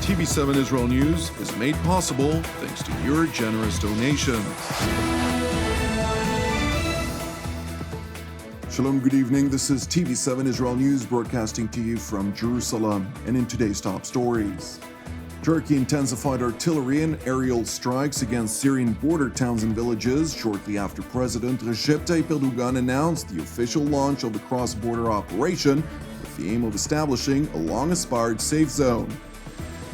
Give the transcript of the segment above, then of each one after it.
TV7 Israel News is made possible thanks to your generous donations. Shalom, good evening. This is TV7 Israel News broadcasting to you from Jerusalem. And in today's top stories, Turkey intensified artillery and aerial strikes against Syrian border towns and villages shortly after President Recep Tayyip Erdogan announced the official launch of the cross-border operation with the aim of establishing a long-aspired safe zone.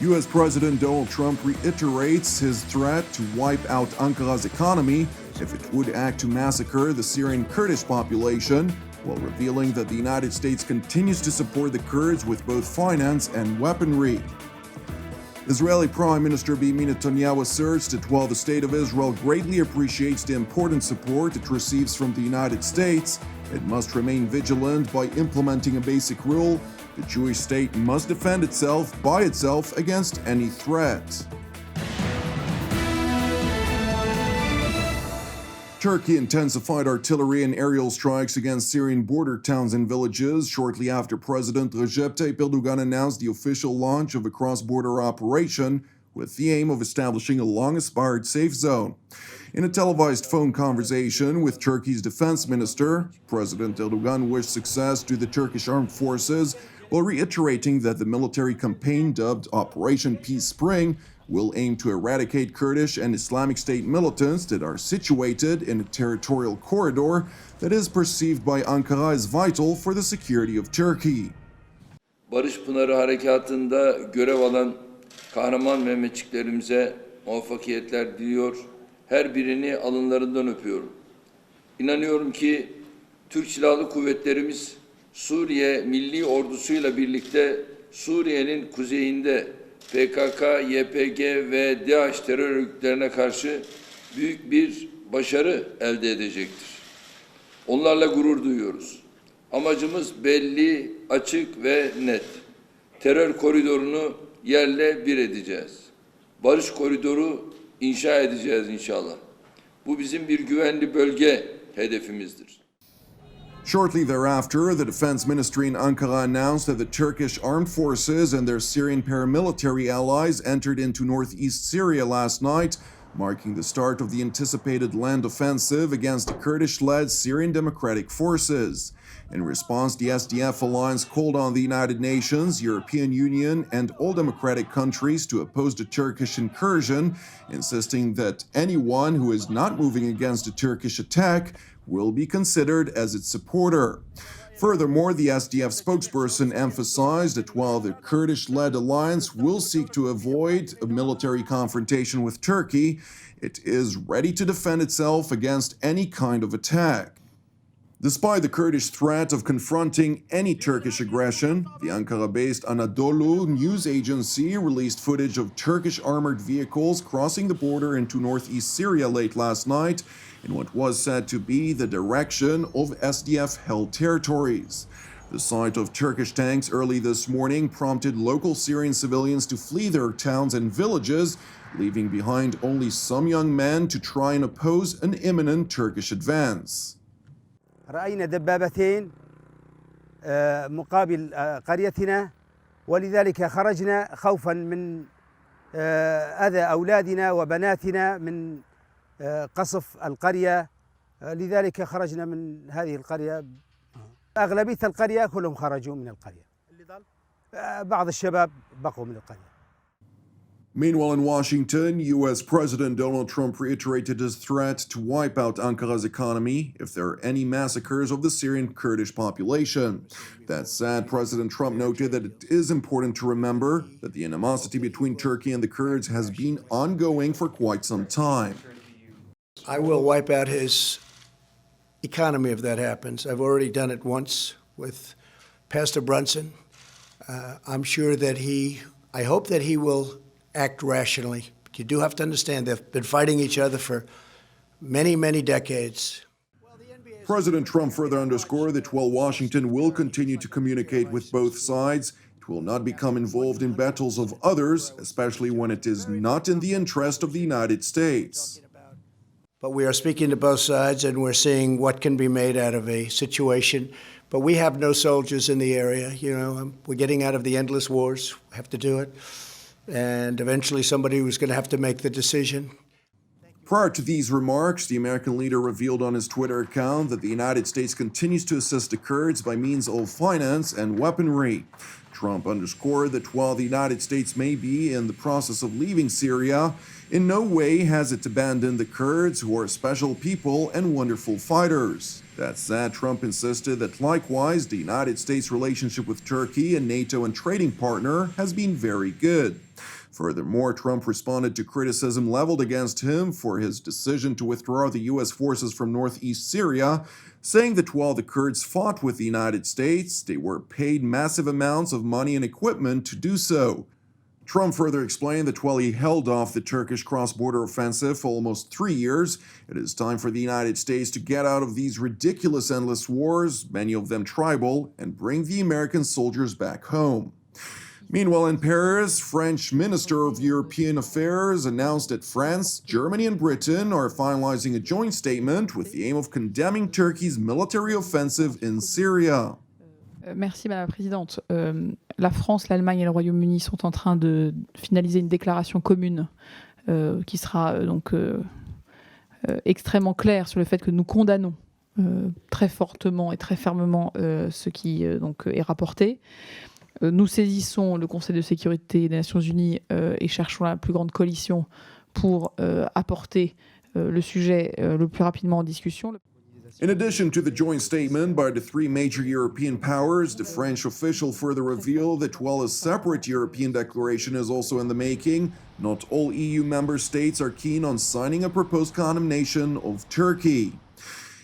U.S. President Donald Trump reiterates his threat to wipe out Ankara's economy if it would act to massacre the Syrian Kurdish population, while revealing that the United States continues to support the Kurds with both finance and weaponry. Israeli Prime Minister Benjamin Netanyahu asserts that while the State of Israel greatly appreciates the important support it receives from the United States, it must remain vigilant by implementing a basic rule: the Jewish state must defend itself by itself against any threat. Turkey intensified artillery and aerial strikes against Syrian border towns and villages shortly after President Recep Tayyip Erdogan announced the official launch of a cross-border operation with the aim of establishing a long-aspired safe zone. In a televised phone conversation with Turkey's defense minister, President Erdogan wished success to the Turkish armed forces while reiterating that the military campaign dubbed Operation Peace Spring will aim to eradicate Kurdish and Islamic State militants that are situated in a territorial corridor that is perceived by Ankara as vital for the security of Turkey. Barış Pınarı Harekatı'nda görev alan kahraman Mehmetçiklerimize muvaffakiyetler diliyor. Her birini alınlarından öpüyorum. İnanıyorum ki Türk Silahlı Kuvvetlerimiz Suriye Milli Ordusu'yla birlikte Suriye'nin kuzeyinde PKK, YPG ve DAEŞ terör örgütlerine karşı büyük bir başarı elde edecektir. Onlarla gurur duyuyoruz. Amacımız belli, açık ve net. Terör koridorunu yerle bir edeceğiz. Barış koridoru inşa edeceğiz inşallah. Bu bizim bir güvenli bölge hedefimizdir. Shortly thereafter, the Defense Ministry in Ankara announced that the Turkish armed forces and their Syrian paramilitary allies entered into northeast Syria last night, marking the start of the anticipated land offensive against the Kurdish-led Syrian Democratic Forces. In response, the SDF alliance called on the United Nations, European Union, and all democratic countries to oppose the Turkish incursion, insisting that anyone who is not moving against a Turkish attack will be considered as its supporter. Furthermore, the SDF spokesperson emphasized that while the Kurdish-led alliance will seek to avoid a military confrontation with Turkey, it is ready to defend itself against any kind of attack. Despite the Kurdish threat of confronting any Turkish aggression, the Ankara-based Anadolu news agency released footage of Turkish armored vehicles crossing the border into northeast Syria late last night in what was said to be the direction of SDF-held territories. The sight of Turkish tanks early this morning prompted local Syrian civilians to flee their towns and villages, leaving behind only some young men to try and oppose an imminent Turkish advance. رأينا دبابتين مقابل قريتنا، ولذلك خرجنا خوفا من أذى أولادنا وبناتنا من قصف القرية، لذلك خرجنا من هذه القرية. أغلبية القرية كلهم خرجوا من القرية، بعض الشباب بقوا من القرية. Meanwhile, in Washington, U.S. President Donald Trump reiterated his threat to wipe out Ankara's economy if there are any massacres of the Syrian Kurdish population. That said, President Trump noted that it is important to remember that the animosity between Turkey and the Kurds has been ongoing for quite some time. I will wipe out his economy if that happens. I've already done it once with Pastor Brunson. I'm sure that I hope that he will act rationally. You do have to understand they've been fighting each other for many, many decades. President Trump further underscored that while Washington will continue to communicate with both sides, it will not become involved in battles of others, especially when it is not in the interest of the United States. But we are speaking to both sides, and we're seeing what can be made out of a situation. But we have no soldiers in the area. You know, we're getting out of the endless wars. We have to do it. and eventually somebody was going to have to make the decision. Prior to these remarks, the American leader revealed on his Twitter account that the United States continues to assist the Kurds by means of finance and weaponry. Trump underscored that while the United States may be in the process of leaving Syria, in no way has it abandoned the Kurds, who are special people and wonderful fighters. That said, Trump insisted that likewise, the United States' relationship with Turkey, a NATO and trading partner, has been very good. Furthermore, Trump responded to criticism leveled against him for his decision to withdraw the U.S. forces from northeast Syria, saying that while the Kurds fought with the United States, they were paid massive amounts of money and equipment to do so. Trump further explained that while he held off the Turkish cross-border offensive for almost 3 years, it is time for the United States to get out of these ridiculous endless wars, many of them tribal, and bring the American soldiers back home. Meanwhile, in Paris, French Minister of European Affairs announced that France, Germany, and Britain are finalizing a joint statement with the aim of condemning Turkey's military offensive in Syria. Merci Madame la Présidente. La France, l'Allemagne et le Royaume-Uni sont en train de finaliser une déclaration commune qui sera donc extrêmement claire sur le fait que nous condamnons très fortement et très fermement ce qui donc est rapporté. Nous saisissons le Conseil de sécurité des Nations Unies et cherchons la plus grande coalition pour apporter le sujet le plus rapidement en discussion. In addition to the joint statement by the three major European powers, the French official further revealed that while a separate European declaration is also in the making, not all EU member states are keen on signing a proposed condemnation of Turkey.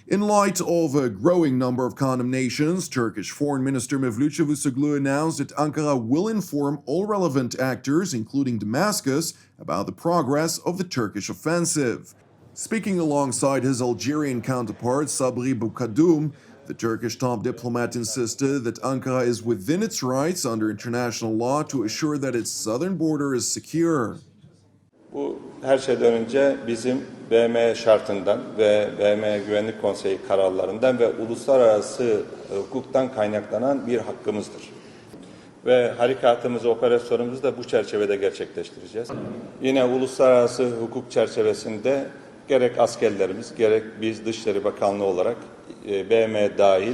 In light of a growing number of condemnations, Turkish Foreign Minister Mevlut Çavuşoğlu announced that Ankara will inform all relevant actors, including Damascus, about the progress of the Turkish offensive. Speaking alongside his Algerian counterpart Sabri Boukadoum, the Turkish top diplomat insisted that Ankara is within its rights under international law to assure that its southern border is secure. Bu her şeyden önce bizim BM şartından ve BM Güvenlik Konseyi kararlarından ve uluslararası hukuktan kaynaklanan bir hakkımızdır. Ve harekatımızı, operasyonumuzu da bu çerçevede gerçekleştireceğiz. Yine uluslararası hukuk çerçevesinde gerek askerlerimiz, gerek biz Dışişleri Bakanlığı olarak BM dahil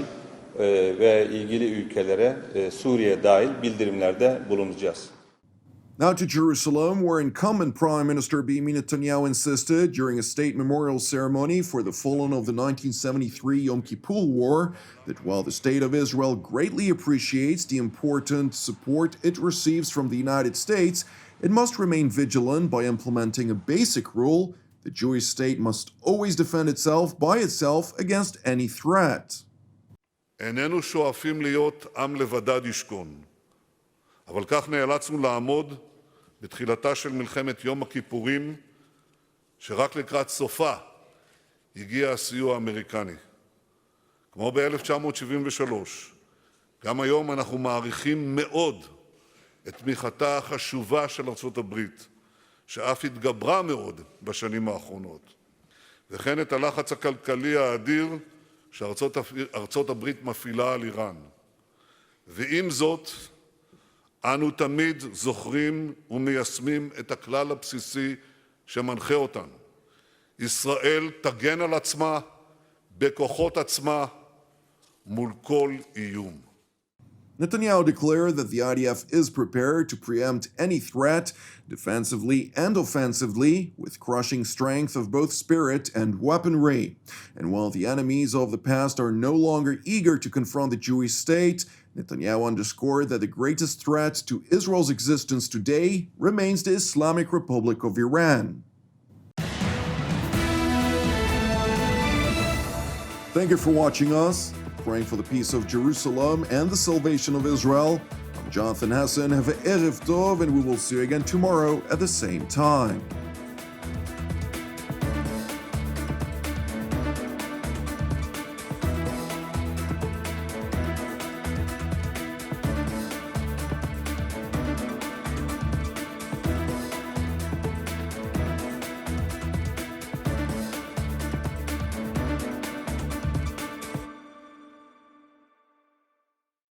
ve ilgili ülkelere Suriye dahil bildirimlerde bulunacağız. Now to Jerusalem, where incumbent Prime Minister Benjamin Netanyahu insisted during a state memorial ceremony for the fallen of the 1973 Yom Kippur War that while the State of Israel greatly appreciates the important support it receives from the United States, it must remain vigilant by implementing a basic rule: the Jewish state must always defend itself by itself against any threat. איננו שואפים להיות עם לבדד ישכון, אבל כך נאלצנו לעמוד בתחילתה של מלחמת יום הכיפורים, שרק לקראת סופה הגיע הסיוע האמריקני. כמו ב-1973, גם היום אנחנו מעריכים מאוד את תמיכתה החשובה של ארצות הברית, שאף התגברה מאוד בשנים האחרונות, וכן את הלחץ הכלכלי האדיר שארצות הברית מפעילה על איראן. ועם זאת, אנו תמיד זוכרים ומיישמים את הכלל הבסיסי שמנחה אותנו. ישראל תגן על עצמה בכוחות עצמה מול כל איום. Netanyahu declared that the IDF is prepared to preempt any threat, defensively and offensively, with crushing strength of both spirit and weaponry. And while the enemies of the past are no longer eager to confront the Jewish state, Netanyahu underscored that the greatest threat to Israel's existence today remains the Islamic Republic of Iran. Thank you for watching us. Praying for the peace of Jerusalem and the salvation of Israel. I'm Jonathan Hassan. Have a Erev Tov, and we will see you again tomorrow at the same time.